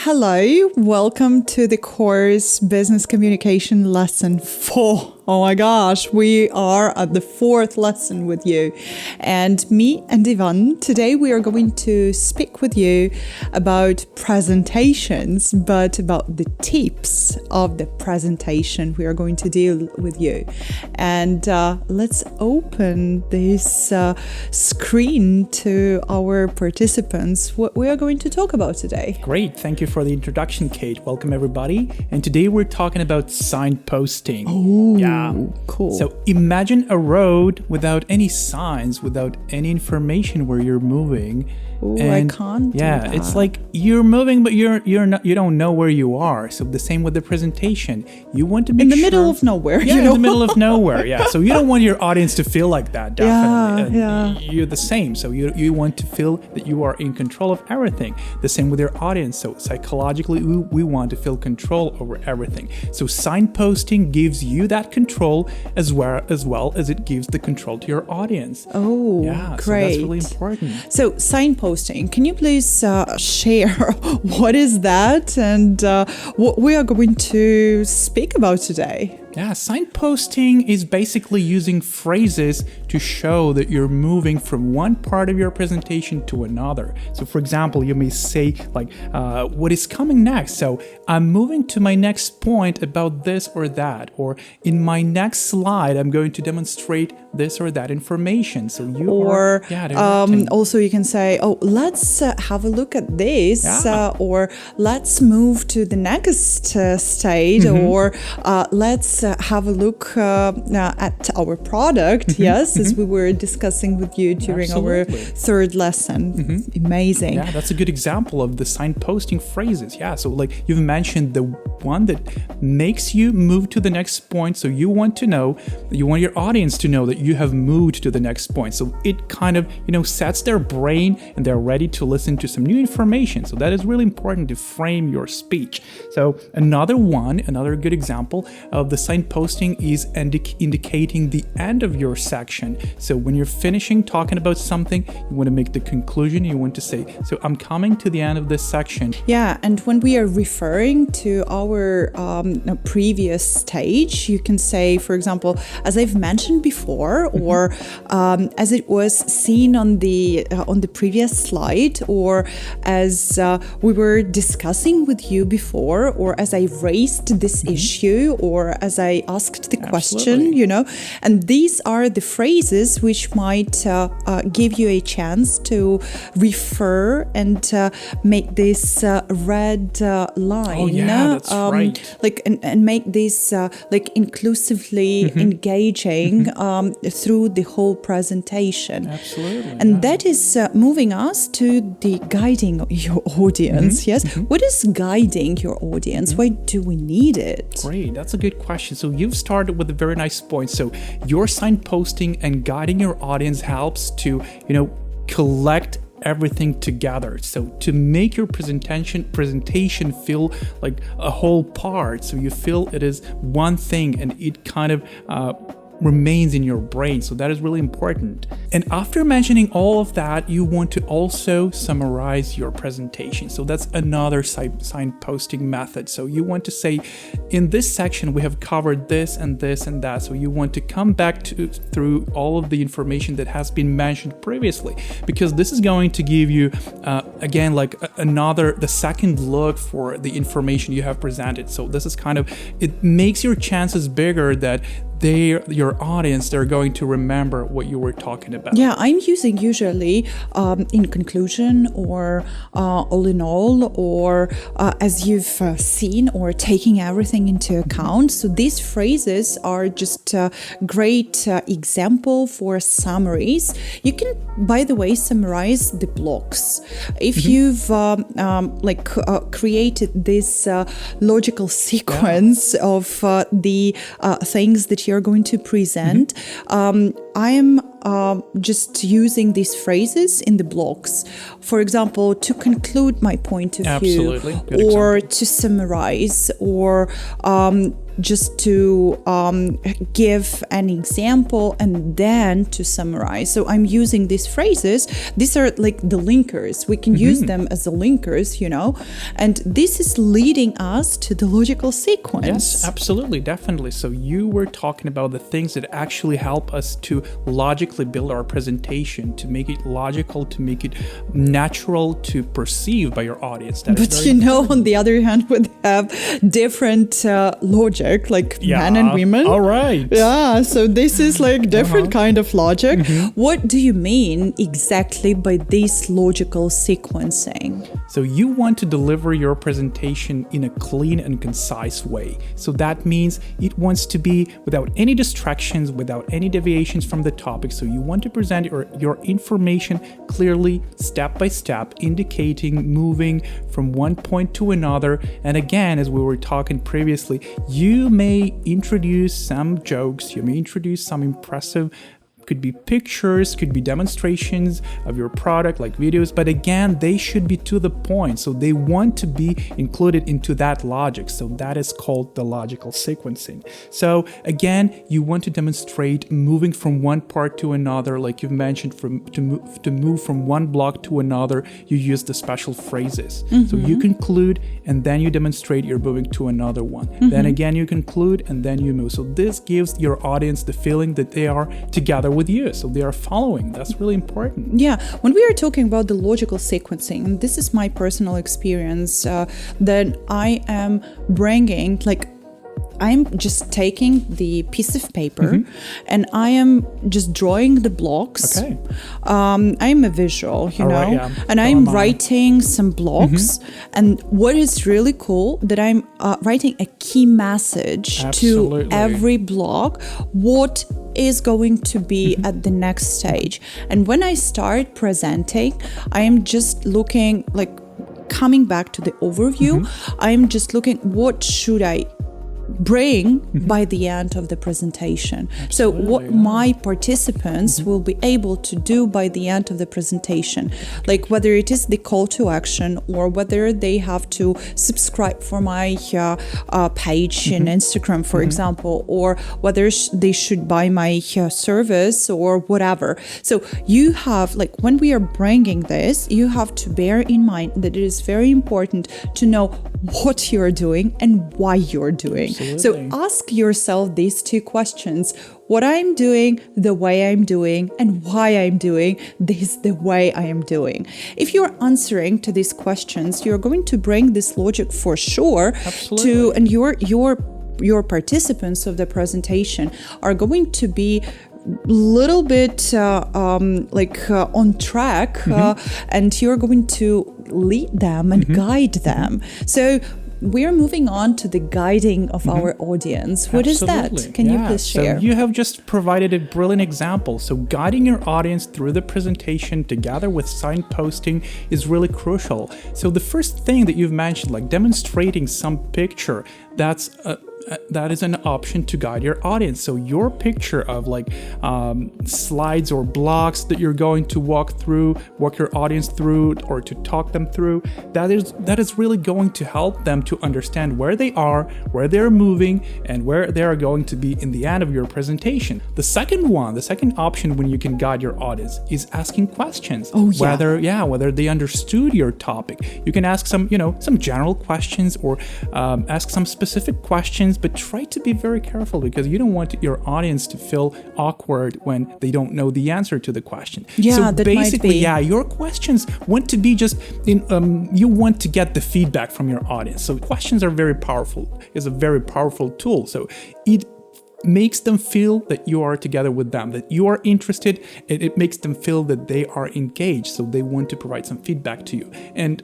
Hello, welcome to the course Business Communication Lesson 4. Oh my gosh, we are at the 4th lesson with you. And me and Ivan, today we are going to speak with you about presentations, but about the tips of the presentation we are going to deal with you. And let's open this screen to our participants, what we are going to talk about today. Great, thank you for the introduction, Kate. Welcome everybody. And today we're talking about signposting. Oh, yeah. Cool. So imagine a road without any signs, without any information where you're moving. Oh, I can't do Yeah, that. it's like you're moving, but you don't know where you are. So the same with the presentation. You want to make in the middle of nowhere. Yeah, you know? in the middle of nowhere. Yeah, so you don't want your audience to feel like that. Definitely. Yeah. You're the same. So you want to feel that you are in control of everything. The same with your audience. So psychologically, we want to feel control over everything. So signposting gives you that control as well as it gives the control to your audience. Oh, yeah, great. So that's really important. So signposting, can you please share what is that and what we are going to speak about today? Yeah, signposting is basically using phrases to show that you're moving from one part of your presentation to another. So for example, you may say like, what is coming next? So I'm moving to my next point about this or that, or in my next slide, I'm going to demonstrate this or that information. So you also you can say, oh, let's have a look at this, or let's move to the next stage, or let's have a look at our product, as we were discussing with you during our 3rd lesson. Amazing. Yeah, that's a good example of the signposting phrases. Yeah, so like you've mentioned the one that makes you move to the next point. So you want your audience to know that you have moved to the next point. So it kind of, sets their brain and they're ready to listen to some new information. So that is really important to frame your speech. So another good example of the signposting is indicating the end of your section. So when you're finishing talking about something, you want to make the conclusion. You want to say, so I'm coming to the end of this section. Yeah, and when we are referring to our previous stage, you can say, for example, as I've mentioned before, or as it was seen on the previous slide, or as we were discussing with you before, or as I raised this issue, or as I asked the question, and these are the phrases which might give you a chance to refer and make this red line. Oh yeah, that's right. And make this inclusively engaging through the whole presentation. Absolutely. And that is moving us to the guiding your audience. What is guiding your audience? Why do we need it? Great, that's a good question. So you've started with a very nice point. So your signposting and guiding your audience helps to, collect everything together. So to make your presentation feel like a whole part, so you feel it is one thing and it kind of remains in your brain. So that is really important. And after mentioning all of that, you want to also summarize your presentation. So that's another signposting method. So you want to say, in this section, we have covered this and this and that. So you want to come back through all of the information that has been mentioned previously, because this is going to give you, again, like the second look for the information you have presented. So this is it makes your chances bigger that your audience, they're going to remember what you were talking about. Yeah, I'm using usually in conclusion, or all in all, or as you've seen, or taking everything into account. So these phrases are just a great example for summaries. You can, by the way, summarize the blocks. If you've created this logical sequence of the things that you're going to present, I'm just using these phrases in the blocks. For example, to conclude my point of view, or to summarize, or just to give an example and then to summarize. So I'm using these phrases. These are like the linkers. We can use them as the linkers, and this is leading us to the logical sequence. Yes, absolutely, definitely. So you were talking about the things that actually help us to logically build our presentation, to make it logical, to make it natural to perceive by your audience. That but on the other hand, we have different logic, like men and women. All right. Yeah, so this is like different kind of logic. What do you mean exactly by this logical sequencing? So you want to deliver your presentation in a clean and concise way. So that means it wants to be without any distractions, without any deviations from the topic. So you want to present your information clearly, step by step, indicating moving from one point to another. And again, as we were talking previously, you may introduce some jokes, you may introduce some impressive, could be pictures, could be demonstrations of your product, like videos, but again, they should be to the point. So they want to be included into that logic. So that is called the logical sequencing. So again, you want to demonstrate moving from one part to another, like you've mentioned, to move from one block to another, you use the special phrases. So you conclude and then you demonstrate you're moving to another one. Then again, you conclude and then you move. So this gives your audience the feeling that they are together with you, so they are following. That's really important. Yeah, when we are talking about the logical sequencing, this is my personal experience, that I am bringing, like, I'm just taking the piece of paper and I am just drawing the blocks. Okay. I'm a visual, Right, yeah. and I'm writing some blocks. And what is really cool that I'm writing a key message to every block, what is going to be at the next stage. And when I start presenting, I am just looking, like, coming back to the overview, I'm just looking, what should I bring by the end of the presentation. So what my participants will be able to do by the end of the presentation, like whether it is the call to action or whether they have to subscribe for my page in Instagram, for example, or whether they should buy my service or whatever. So you have, like, when we are bringing this, you have to bear in mind that it is very important to know what you're doing and why you're doing. Absolutely. So ask yourself these two questions: what I'm doing, the way I'm doing, and why I'm doing this the way I am doing. If you're answering to these questions, you're going to bring this logic for sure. Absolutely. And your participants of the presentation are going to be little bit on track, and you're going to lead them and guide them. So we're moving on to the guiding of our audience. What is that? Can you please share? So you have just provided a brilliant example. So guiding your audience through the presentation together with signposting is really crucial. So the first thing that you've mentioned, like demonstrating some picture, that is an option to guide your audience. So your picture of slides or blocks that you're going to walk your audience through, or to talk them through, that is really going to help them to understand where they are, where they're moving, and where they are going to be in the end of your presentation. The second option when you can guide your audience is asking questions. Whether they understood your topic. You can ask some general questions, or ask some specific questions, but try to be very careful, because you don't want your audience to feel awkward when they don't know the answer to the question. So basically, your questions want to be just you want to get the feedback from your audience. So questions are very powerful. It's a very powerful tool. So it makes them feel that you are together with them, that you are interested, and it makes them feel that they are engaged. So they want to provide some feedback to you. And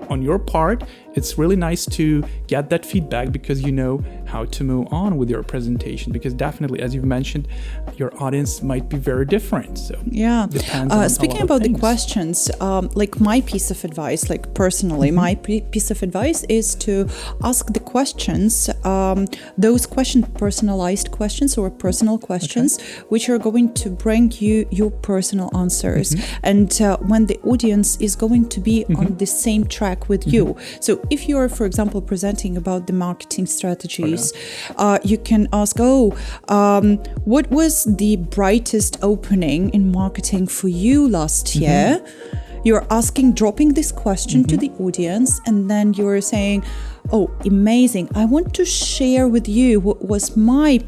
on your part, it's really nice to get that feedback, because you know how to move on with your presentation, because definitely, as you've mentioned, your audience might be very different. So depends on speaking about the questions, my piece of advice, personally, my piece of advice is to ask the questions, those personalized questions or personal questions, which are going to bring you your personal answers. And when the audience is going to be on the same track with you. So if you're, for example, presenting about the marketing strategies, you can ask, what was the brightest opening in marketing for you last year? You're dropping this question to the audience, and then you're saying, oh, amazing. I want to share with you what was my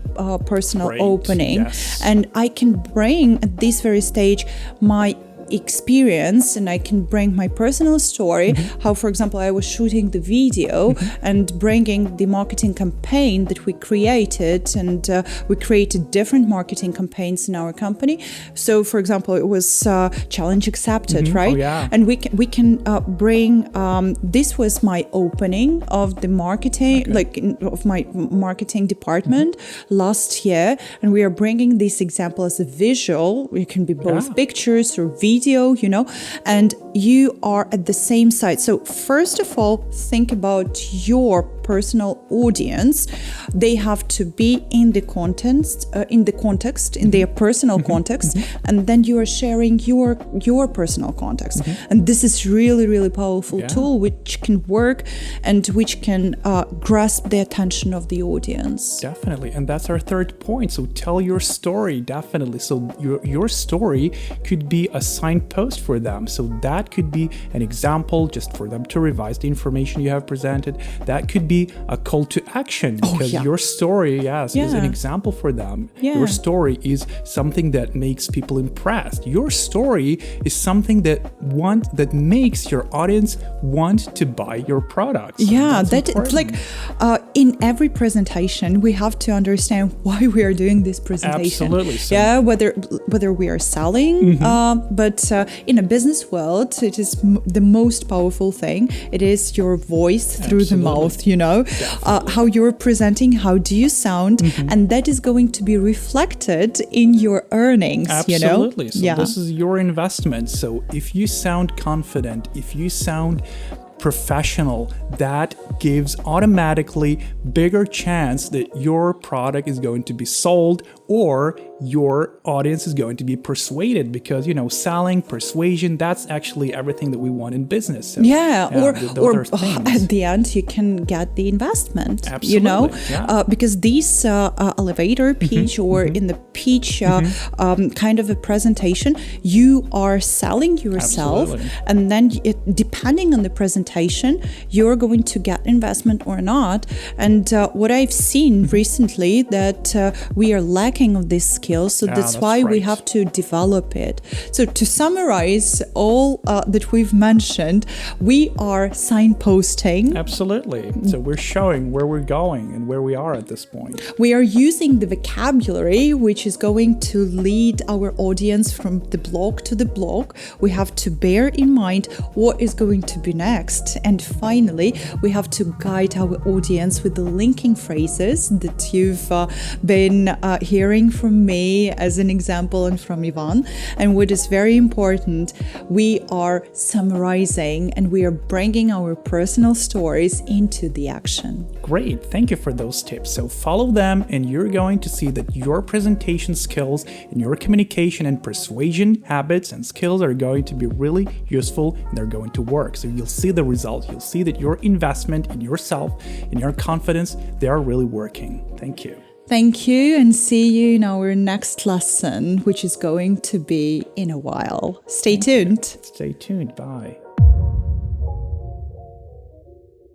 personal opening. Yes. And I can bring at this very stage my experience, and I can bring my personal story, how, for example, I was shooting the video and bringing the marketing campaign that we created, and we created different marketing campaigns in our company. So, for example, it was challenge accepted, right? Oh, yeah. And we can bring, this was my opening of the marketing, of my marketing department last year, and we are bringing this example as a visual. It can be both pictures or video, and you are at the same side. So first of all, think about your personal audience. They have to be in the context, in their personal context, and then you are sharing your personal context. And this is really, really powerful tool which can work and which can grasp the attention of the audience. Definitely. And that's our third point. So tell your story, definitely. So your story could be a signpost for them. So that could be an example just for them to revise the information you have presented. That could be a call to action, because your story, is an example for them. Your story is something that makes people impressed. Your story is something that makes your audience want to buy your products. In every presentation, we have to understand why we are doing this presentation. Absolutely. So, whether we are selling, but in a business world, it is the most powerful thing. It is your voice through the mouth, how you're presenting, how do you sound, and that is going to be reflected in your earnings. Absolutely. So this is your investment. So if you sound confident, if you sound professional, that gives automatically bigger chance that your product is going to be sold, or your audience is going to be persuaded, because selling, persuasion, that's actually everything that we want in business. So, or at the end you can get the investment. Absolutely. Because this elevator pitch or in the pitch kind of a presentation, you are selling yourself. Absolutely. And then depending on the presentation, you're going to get investment or not. And what I've seen recently, that we are lacking of this skill, so that's why we have to develop it. So to summarize all that we've mentioned, we are signposting. Absolutely. So we're showing where we're going and where we are at this point. We are using the vocabulary which is going to lead our audience from the blog to the blog. We have to bear in mind what is going to be next. And finally, we have to guide our audience with the linking phrases that you've been hearing from me as an example, and from Ivan. And what is very important, we are summarizing and we are bringing our personal stories into the action. Great. Thank you for those tips. So follow them, and you're going to see that your presentation skills and your communication and persuasion habits and skills are going to be really useful, and they're going to work. So you'll see the result. You'll see that your investment in yourself, in your confidence, they are really working. Thank you. Thank you, and see you in our next lesson, which is going to be in a while. Stay tuned. Stay tuned. Bye.